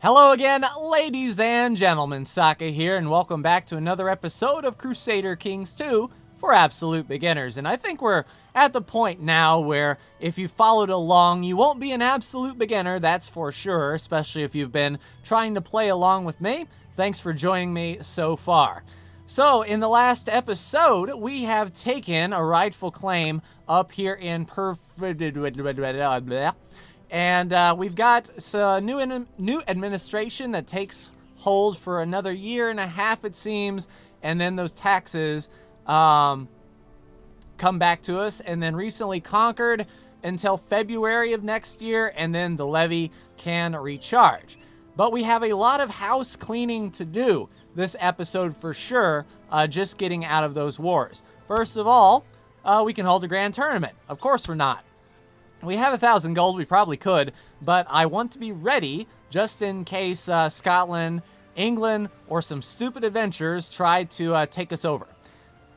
Hello again, ladies and gentlemen, Saka here, and welcome back to another episode of Crusader Kings 2 for absolute beginners. And I think we're at the point now where if you followed along, you won't be an absolute beginner, that's for sure, especially if you've been trying to play along with me. Thanks for joining me so far. So, in the last episode, we have taken a rightful claim up here in and we've got some new administration that takes hold for another year and a half, it seems, and then those taxes come back to us, and then recently conquered until February of next year, and then the levy can recharge. But we have a lot of house cleaning to do this episode for sure, just getting out of those wars. First of all, we can hold a grand tournament. Of course we're not. We have 1,000 gold, we probably could, but I want to be ready just in case Scotland, England, or some stupid adventurers try to take us over.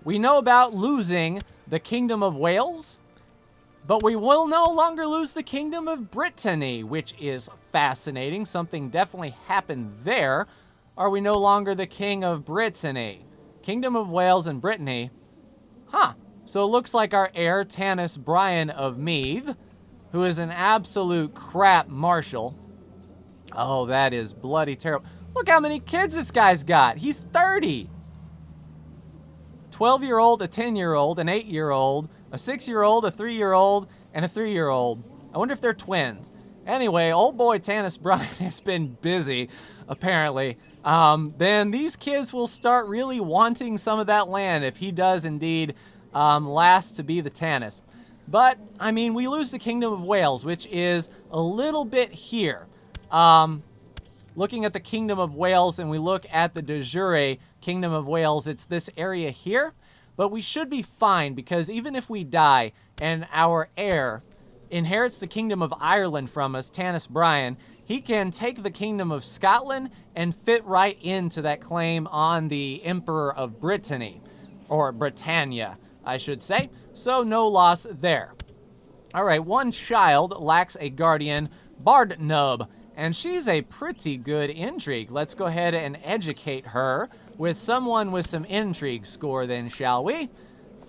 We know about losing the Kingdom of Wales, but we will no longer lose the Kingdom of Brittany, which is fascinating. Something definitely happened there. Are we no longer the King of Brittany? Kingdom of Wales and Brittany. Huh. So it looks like our heir, Tanis Brian of Meath, who is an absolute crap marshal. Oh, that is bloody terrible. Look how many kids this guy's got. He's 30. 12-year-old, a 10-year-old, an 8-year-old, a 6-year-old, a 3-year-old, and a 3-year-old. I wonder if they're twins. Anyway, old boy Tanis Brian has been busy, apparently. Then these kids will start really wanting some of that land if he does indeed last to be the Tanis. But, I mean, we lose the Kingdom of Wales, which is a little bit here. Looking at the Kingdom of Wales, and we look at the de jure Kingdom of Wales, it's this area here. But we should be fine, because even if we die and our heir inherits the Kingdom of Ireland from us, Tanis Brian, he can take the Kingdom of Scotland and fit right into that claim on the Emperor of Brittany, or Britannia, I should say. So no loss there. All right, one child lacks a guardian, Bardnub, and she's a pretty good intrigue. Let's go ahead and educate her with someone with some intrigue score then, shall we?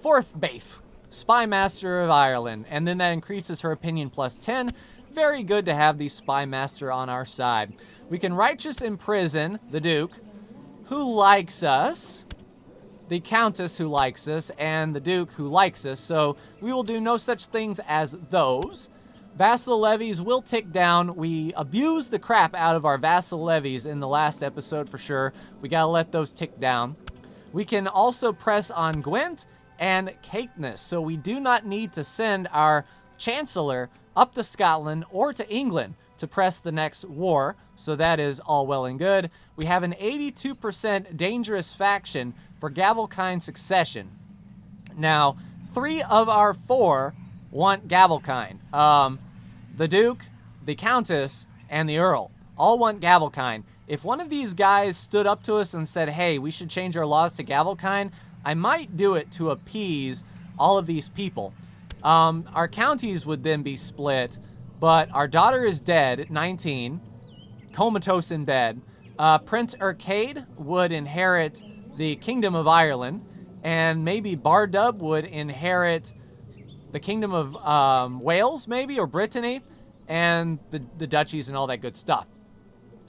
Forthbaith, Spy Master of Ireland, and then that increases her opinion plus 10. Very good to have the Spy Master on our side. We can righteous imprison the Duke, who likes us, the Countess who likes us, and the Duke who likes us, so we will do no such things as those. Vassal levies will tick down. We abused the crap out of our vassal levies in the last episode for sure. We gotta let those tick down. We can also press on Gwent and Caithness, so we do not need to send our Chancellor up to Scotland or to England to press the next war, so that is all well and good. We have an 82% dangerous faction for Gavelkind succession. Now, 3 of our 4 want Gavelkind. The Duke, the Countess, and the Earl all want Gavelkind. If one of these guys stood up to us and said, hey, we should change our laws to Gavelkind, I might do it to appease all of these people. Our counties would then be split, but our daughter is dead at 19, comatose in bed. Prince Urcade would inherit the Kingdom of Ireland, and maybe Bardub would inherit the Kingdom of Wales, maybe, or Brittany, and the duchies and all that good stuff.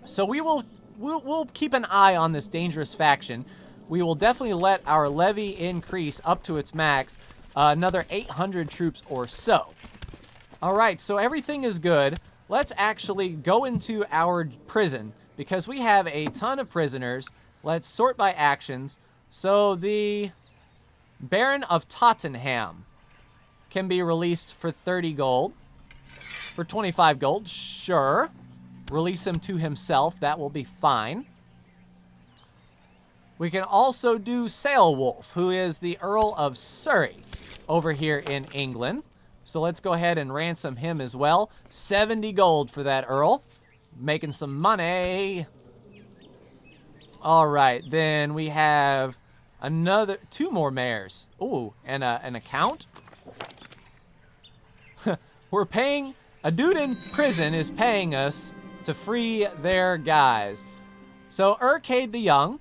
So we'll keep an eye on this dangerous faction. We will definitely let our levy increase up to its max, another 800 troops or so. All right, so everything is good. Let's actually go into our prison, because we have a ton of prisoners. Let's sort by actions. So the Baron of Tottenham can be released for 30 gold. For 25 gold, sure. Release him to himself. That will be fine. We can also do Sailwolf, who is the Earl of Surrey over here in England. So let's go ahead and ransom him as well. 70 gold for that Earl. Making some money. All right, then we have another 2 more mayors. Ooh, and an account. We're paying, a dude in prison is paying us to free their guys. So Urcade the Young,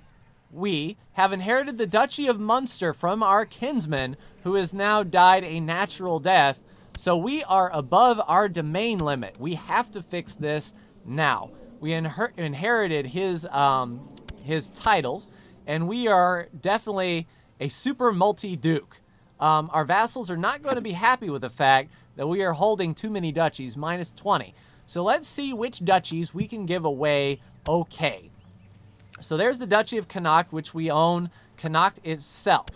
we have inherited the Duchy of Munster from our kinsman, who has now died a natural death. So we are above our domain limit. We have to fix this now. We inherited his titles, and we are definitely a super multi-duke. Our vassals are not going to be happy with the fact that we are holding too many duchies, minus 20. So let's see which duchies we can give away okay. So there's the Duchy of Connacht, which we own Connacht itself.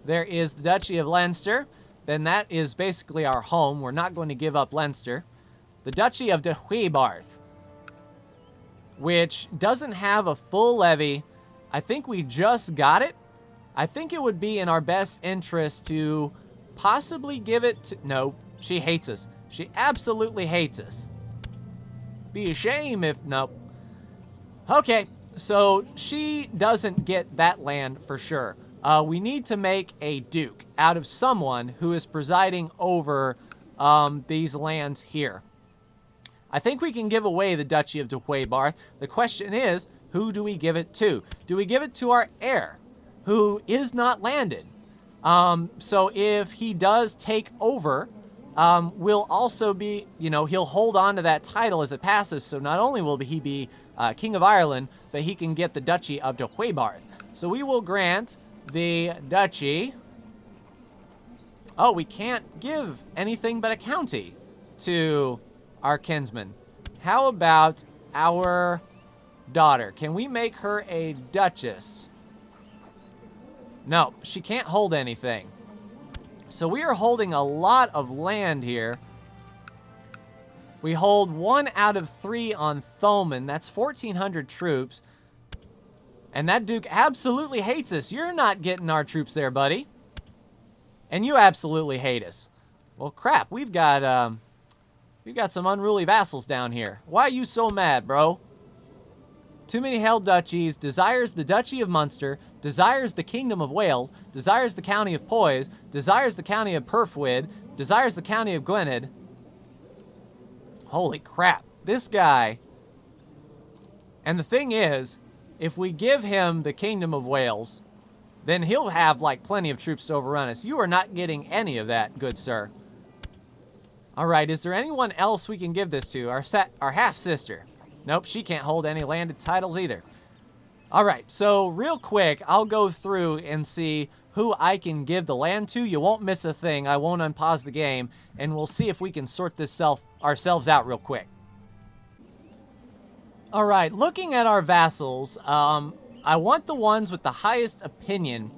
There is the Duchy of Leinster. Then that is basically our home. We're not going to give up Leinster. The Duchy of de Huebarth, which doesn't have a full levy. I think we just got it. I think it would be in our best interest to possibly give it to... No, she hates us. She absolutely hates us. Be a shame if... No. Okay, so she doesn't get that land for sure. We need to make a duke out of someone who is presiding over these lands here. I think we can give away the Duchy of de Huebarth. The question is, who do we give it to? Do we give it to our heir, who is not landed? So if he does take over, we'll also be, he'll hold on to that title as it passes. So not only will he be King of Ireland, but he can get the Duchy of de Huebarth. So we will grant the duchy. Oh, we can't give anything but a county to our kinsman. How about our daughter? Can we make her a duchess? No, she can't hold anything. So we are holding a lot of land here. We hold 1 out of 3 on Thoman. That's 1,400 troops. And that Duke absolutely hates us. You're not getting our troops there, buddy. And you absolutely hate us. Well, crap. We've got some unruly vassals down here. Why are you so mad, bro? Too many held duchies. Desires the Duchy of Munster. Desires the Kingdom of Wales. Desires the County of Poys. Desires the County of Perfwyd. Desires the County of Gwynedd. Holy crap. This guy. And the thing is, if we give him the Kingdom of Wales, then he'll have, like, plenty of troops to overrun us. You are not getting any of that, good sir. All right, is there anyone else we can give this to? Our half-sister. Nope, she can't hold any landed titles either. All right, so real quick, I'll go through and see who I can give the land to. You won't miss a thing. I won't unpause the game, and we'll see if we can sort this ourselves out real quick. All right, looking at our vassals, I want the ones with the highest opinion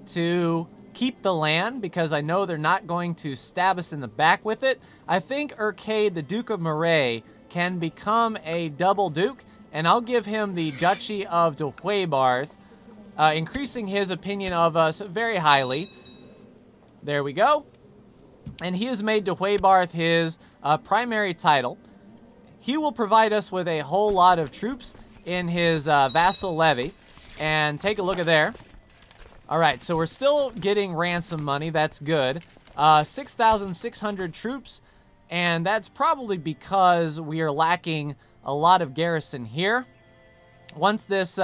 to keep the land because I know they're not going to stab us in the back with it. I think Urcade, the Duke of Moray, can become a double duke, and I'll give him the Duchy of de Huebarth, increasing his opinion of us very highly. There we go. And he has made de Huebarth his primary title. He will provide us with a whole lot of troops in his vassal levy. And take a look at there. All right, so we're still getting ransom money. That's good. 6,600 troops. And that's probably because we are lacking a lot of garrison here. Once this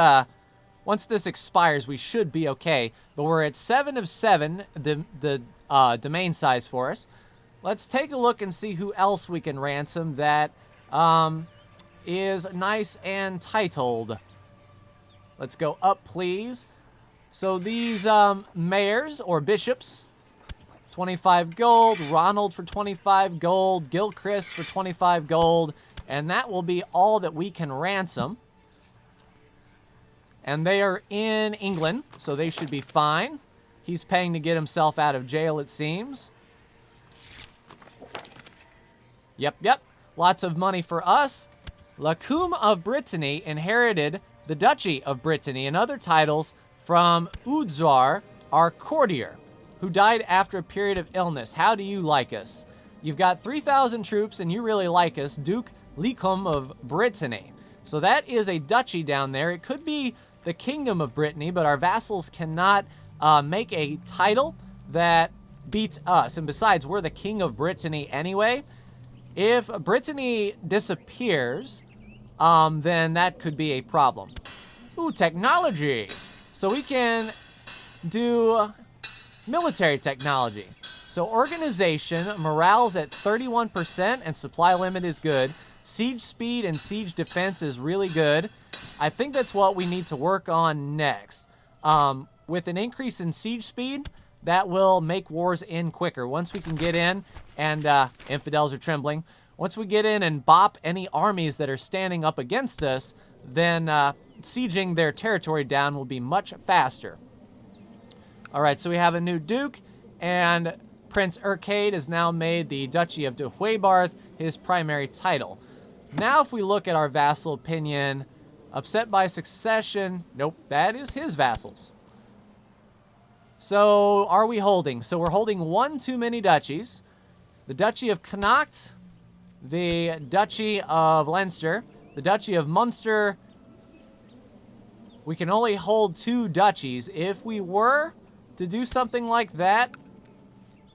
expires, we should be okay. But we're at 7 of 7, the domain size for us. Let's take a look and see who else we can ransom that is nice and titled. Let's go up, please. So these mayors or bishops, 25 gold. Ronald for 25 gold. Gilchrist for 25 gold. And that will be all that we can ransom. And they are in England, so they should be fine. He's paying to get himself out of jail, it seems. Yep. Lots of money for us. Lacombe of Brittany inherited the Duchy of Brittany and other titles from Udzar, our courtier, who died after a period of illness. How do you like us? You've got 3,000 troops and you really like us, Duke Lacombe of Brittany. So that is a duchy down there. It could be the Kingdom of Brittany, but our vassals cannot make a title that beats us. And besides, we're the King of Brittany anyway. If Brittany disappears, then that could be a problem. Ooh, technology. So we can do military technology. So organization, morale's at 31% and supply limit is good. Siege speed and siege defense is really good. I think that's what we need to work on next. With an increase in siege speed, that will make wars end quicker. Once we can get in, and infidels are trembling, once we get in and bop any armies that are standing up against us, then sieging their territory down will be much faster. All right, so we have a new duke, and Prince Urcade has now made the Duchy of de Huebarth his primary title. Now if we look at our vassal opinion, upset by succession, nope, that is his vassals. So are we holding? So we're holding one too many duchies. The Duchy of Connacht, the Duchy of Leinster, the Duchy of Munster. We can only hold 2 duchies. If we were to do something like that,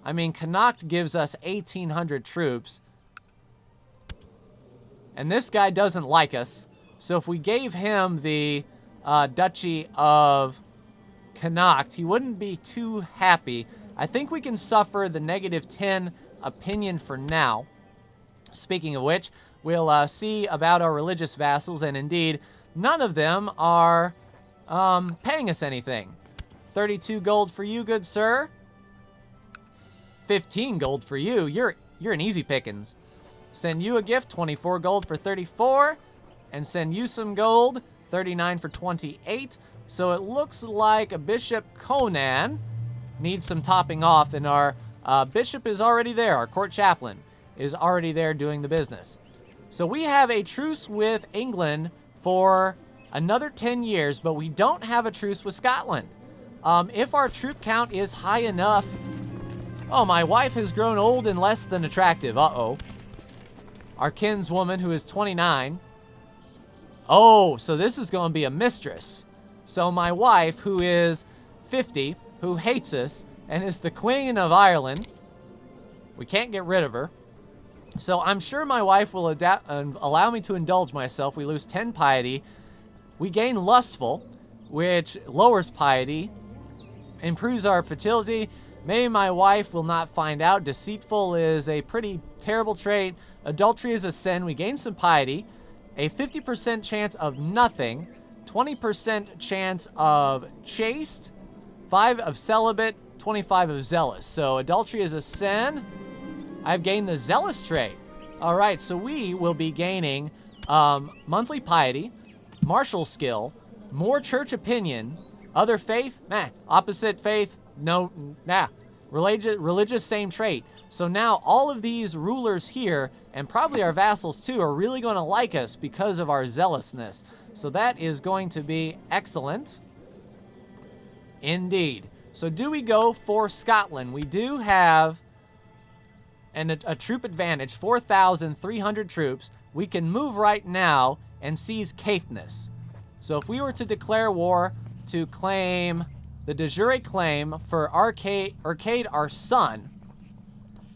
I mean, Connacht gives us 1,800 troops. And this guy doesn't like us. So if we gave him the Duchy of Connacht, he wouldn't be too happy. I think we can suffer the -10 opinion for now. Speaking of which, we'll see about our religious vassals, and indeed, none of them are paying us anything. 32 gold for you, good sir. 15 gold for you. You're an easy pickings. Send you a gift, 24 gold for 34. And send you some gold, 39 for 28. So it looks like Bishop Conan needs some topping off, and our bishop is already there. Our court chaplain is already there doing the business. So we have a truce with England for another 10 years, but we don't have a truce with Scotland. If our troop count is high enough... Oh, my wife has grown old and less than attractive. Uh-oh. Our kinswoman, who is 29. Oh, so this is going to be a mistress. So my wife, who is 50, who hates us, and is the Queen of Ireland, we can't get rid of her. So I'm sure my wife will allow me to indulge myself. We lose 10 piety. We gain lustful, which lowers piety, improves our fertility. Maybe my wife will not find out. Deceitful is a pretty terrible trait. Adultery is a sin. We gain some piety. A 50% chance of nothing. 20% chance of chaste. 5 of celibate. 25 of zealous. So adultery is a sin. I've gained the zealous trait. All right, so we will be gaining monthly piety, martial skill, more church opinion, other faith, opposite faith, no, religious, same trait. So now all of these rulers here, and probably our vassals too, are really going to like us because of our zealousness. So that is going to be excellent. Indeed. So do we go for Scotland? We do have a troop advantage, 4,300 troops. We can move right now and seize Caithness. So if we were to declare war to claim the de jure claim for Arcade, our son,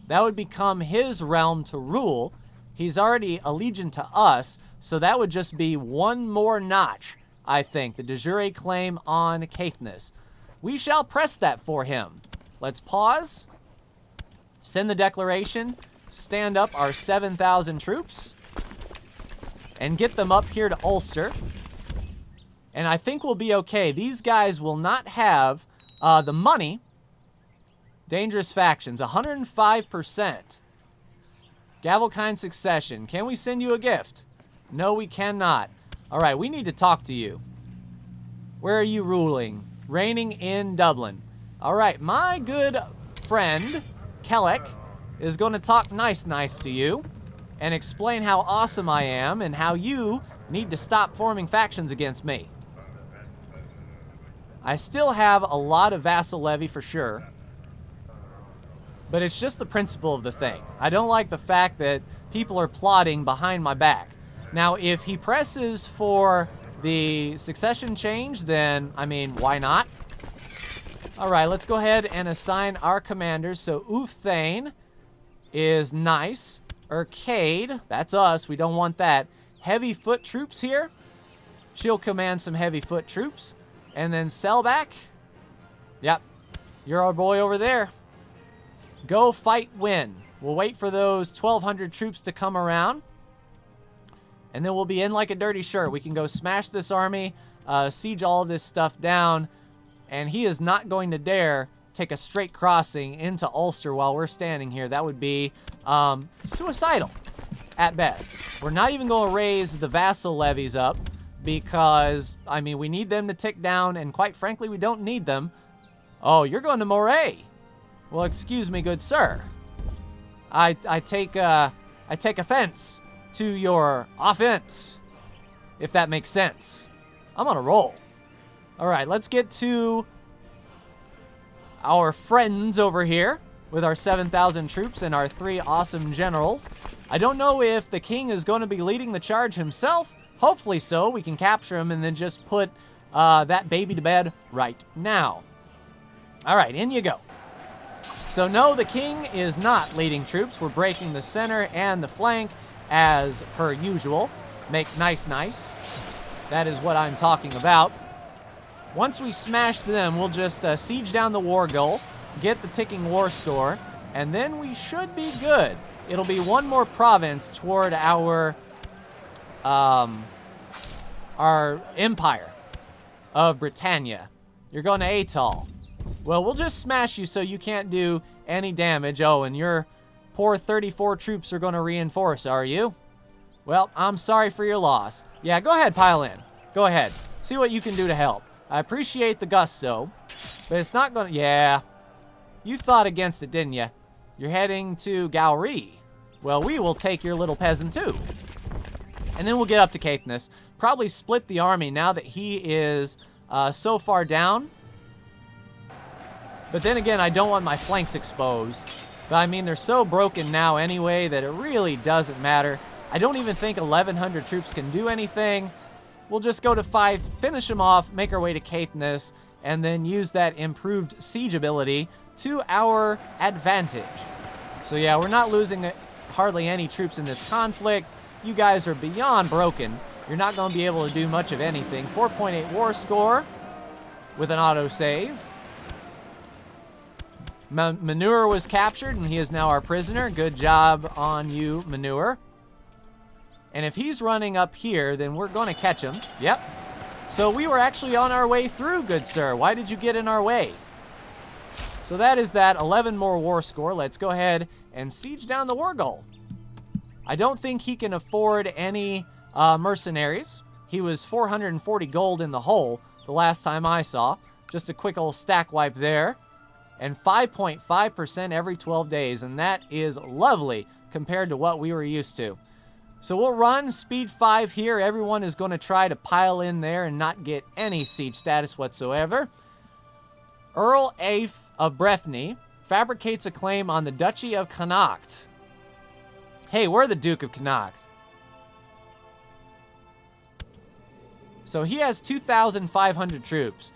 that would become his realm to rule. He's already allegiant to us, so that would just be one more notch, I think, the de jure claim on Caithness. We shall press that for him. Let's pause, send the declaration, stand up our 7,000 troops, and get them up here to Ulster. And I think we'll be okay. These guys will not have the money. Dangerous factions, 105%. Gavelkind succession. Can we send you a gift? No, we cannot. All right, we need to talk to you. Where are you ruling? Reigning in Dublin. All right, my good friend, Kellic, is going to talk nice to you and explain how awesome I am and how you need to stop forming factions against me. I still have a lot of vassal levy for sure, but it's just the principle of the thing. I don't like the fact that people are plotting behind my back. Now, if he presses for the succession change, then, I mean, why not? All right, let's go ahead and assign our commanders. So Uthane is nice. Urcade, that's us. We don't want that. heavy foot troops here. She'll command some heavy foot troops. And then Selbach. Yep. You're our boy over there. Go fight, win. We'll wait for those 1,200 troops to come around. And then we'll be in like a dirty shirt. We can go smash this army, siege all of this stuff down. And he is not going to dare take a straight crossing into Ulster while we're standing here. That would be suicidal at best. We're not even going to raise the vassal levies up because, I mean, we need them to tick down, and quite frankly, we don't need them. Oh, you're going to Moray. Well, excuse me, good sir. I take offense to your offense, if that makes sense. I'm on a roll. All right, let's get to our friends over here with our 7,000 troops and our 3 awesome generals. I don't know if the king is going to be leading the charge himself. Hopefully so. We can capture him and then just put that baby to bed right now. All right, in you go. So no, the king is not leading troops. We're breaking the center and the flank as per usual. Make nice. That is what I'm talking about. Once we smash them, we'll just siege down the war goal, get the ticking war score, and then we should be good. It'll be one more province toward our empire of Britannia. You're going to Atoll. Well, we'll just smash you so you can't do any damage. Oh, and your poor 34 troops are going to reinforce, are you? Well, I'm sorry for your loss. Yeah, go ahead, pile in. Go ahead. See what you can do to help. I appreciate the gusto, but it's not going to... Yeah, you thought against it, didn't you? You're heading to Gowrie. Well, we will take your little peasant, too. And then we'll get up to Caithness. Probably split the army now that he is so far down. But then again, I don't want my flanks exposed. But I mean, they're so broken now anyway that it really doesn't matter. I don't even think 1,100 troops can do anything. We'll just go to 5, finish them off, make our way to Caithness, and then use that improved siege ability to our advantage. So yeah, we're not losing hardly any troops in this conflict. You guys are beyond broken. You're not going to be able to do much of anything. 4.8 war score with an autosave. Manure was captured, and he is now our prisoner. Good job on you, Manure. And if he's running up here, then we're going to catch him. Yep. So we were actually on our way through, good sir. Why did you get in our way? So that is that. 11 more war score. Let's go ahead and siege down the war goal. I don't think he can afford any mercenaries. He was 440 gold in the hole the last time I saw. Just a quick old stack wipe there. And 5.5% every 12 days. And that is lovely compared to what we were used to. So we'll run speed 5 here. Everyone is going to try to pile in there and not get any siege status whatsoever. Earl Aif of Breffni fabricates a claim on the Duchy of Connacht. Hey, we're the Duke of Connacht. So he has 2,500 troops.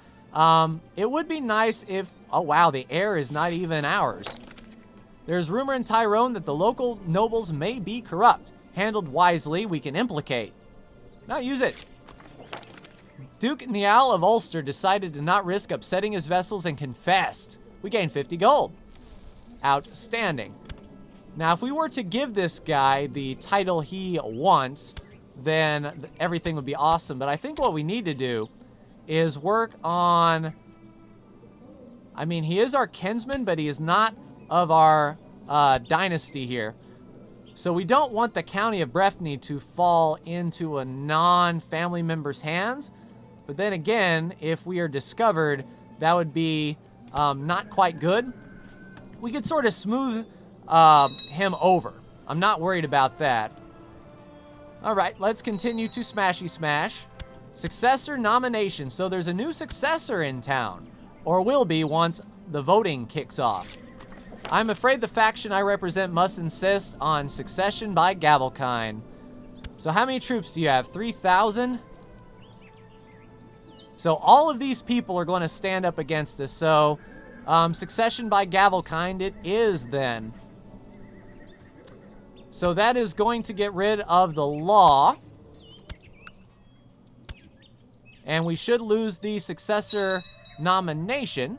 It would be nice if... Oh, wow, the heir is not even ours. There's rumor in Tyrone that the local nobles may be corrupt. Handled wisely, we can implicate. Now use it. Duke Niall of Ulster decided to not risk upsetting his vessels and confessed. We gained 50 gold. Outstanding. Now, if we were to give this guy the title he wants, then everything would be awesome. But I think what we need to do is work on... I mean, he is our kinsman, but he is not of our dynasty here. So we don't want the county of Breffni to fall into a non-family member's hands. But then again, if we are discovered, that would be not quite good. We could sort of smooth him over. I'm not worried about that. All right, let's continue to smashy smash. Successor nomination. So there's a new successor in town. Or will be once the voting kicks off. I'm afraid the faction I represent must insist on succession by Gavelkind. So how many troops do you have? 3,000? So all of these people are going to stand up against us. So succession by Gavelkind it is then. So that is going to get rid of the law. And we should lose the successor nomination.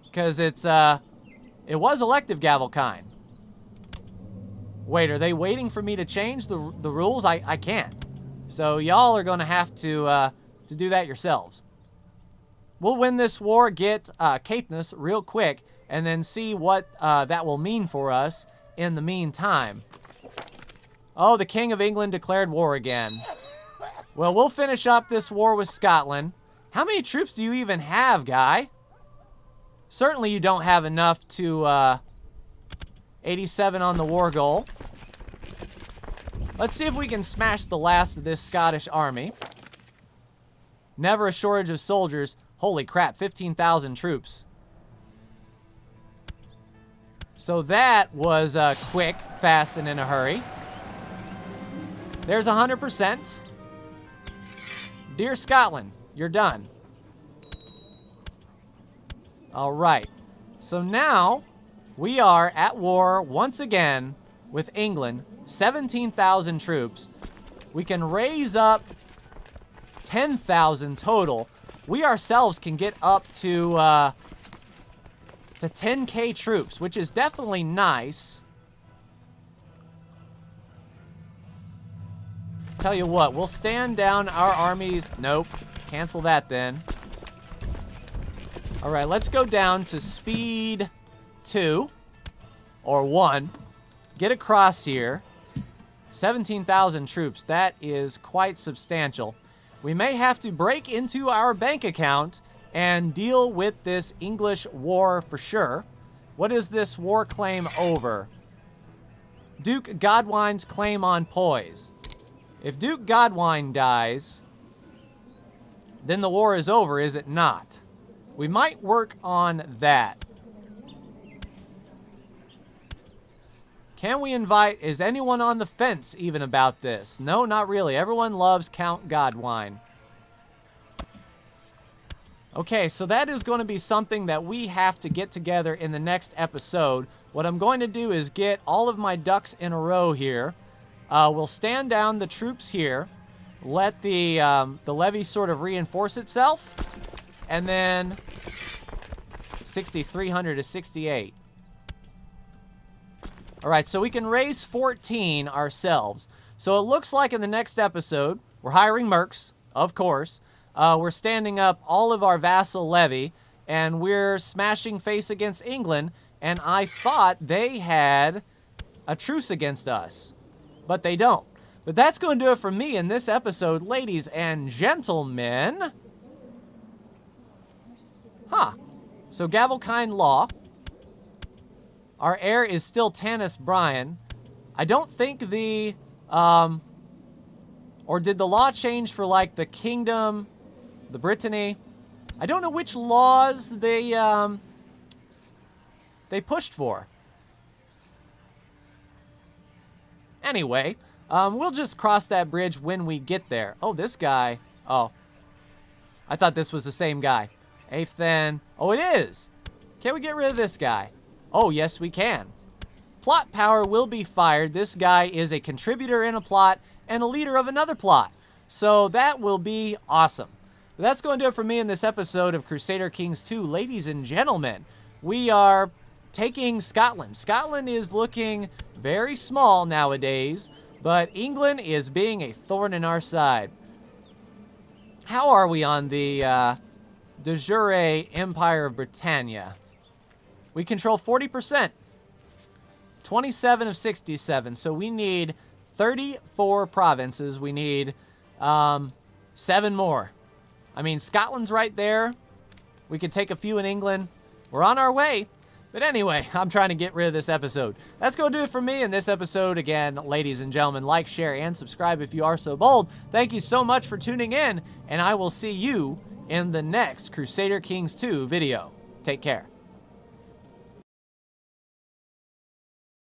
Because it was elective Gavelkind. Wait, are they waiting for me to change the rules? I can't. So y'all are going to have to do that yourselves. We'll win this war, get Caithness real quick, and then see what that will mean for us in the meantime. Oh, the King of England declared war again. Well, we'll finish up this war with Scotland. How many troops do you even have, guy? Certainly you don't have enough to 87 on the war goal. Let's see if we can smash the last of this Scottish army. Never a shortage of soldiers. Holy crap, 15,000 troops. So that was quick, fast, and in a hurry. There's 100%. Dear Scotland, you're done. All right. So now we are at war once again with England. 17,000 troops. We can raise up 10,000 total. We ourselves can get up to 10K troops, which is definitely nice. Tell you what, we'll stand down our armies. Nope. Cancel that then. All right, let's go down to speed 2 or 1. Get across here. 17,000 troops. That is quite substantial. We may have to break into our bank account and deal with this English war for sure. What is this war claim over? Duke Godwine's claim on Poise. If Duke Godwine dies, then the war is over, is it not? We might work on that. Can we invite, is anyone on the fence even about this? No, not really. Everyone loves Count Godwine. Okay, so that is going to be something that we have to get together in the next episode. What I'm going to do is get all of my ducks in a row here. We'll stand down the troops here, let the levy sort of reinforce itself, and then 6,300 to 68. All right, so we can raise 14 ourselves. So it looks like in the next episode, we're hiring mercs, of course. We're standing up all of our vassal levy, and we're smashing face against England, and I thought they had a truce against us, but they don't. But that's going to do it for me in this episode, ladies and gentlemen. Huh. So Gavelkind Law. Our heir is still Tanis Brian. I don't think the, or did the law change for like the kingdom, the Brittany? I don't know which laws they pushed for. Anyway, we'll just cross that bridge when we get there. Oh, this guy. Oh, I thought this was the same guy. Athen. Oh, it is. Can we get rid of this guy? Oh, yes, we can. Plot power will be fired. This guy is a contributor in a plot and a leader of another plot. So that will be awesome. But that's going to do it for me in this episode of Crusader Kings 2. Ladies and gentlemen, we are taking Scotland. Scotland is looking very small nowadays, but England is being a thorn in our side. How are we on the de jure Empire of Britannia? We control 40%. 27 of 67. So we need 34 provinces. We need 7 more. I mean, Scotland's right there. We could take a few in England. We're on our way. But anyway, I'm trying to get rid of this episode. That's going to do it for me in this episode. Again, ladies and gentlemen, like, share, and subscribe if you are so bold. Thank you so much for tuning in, and I will see you in the next Crusader Kings 2 video. Take care.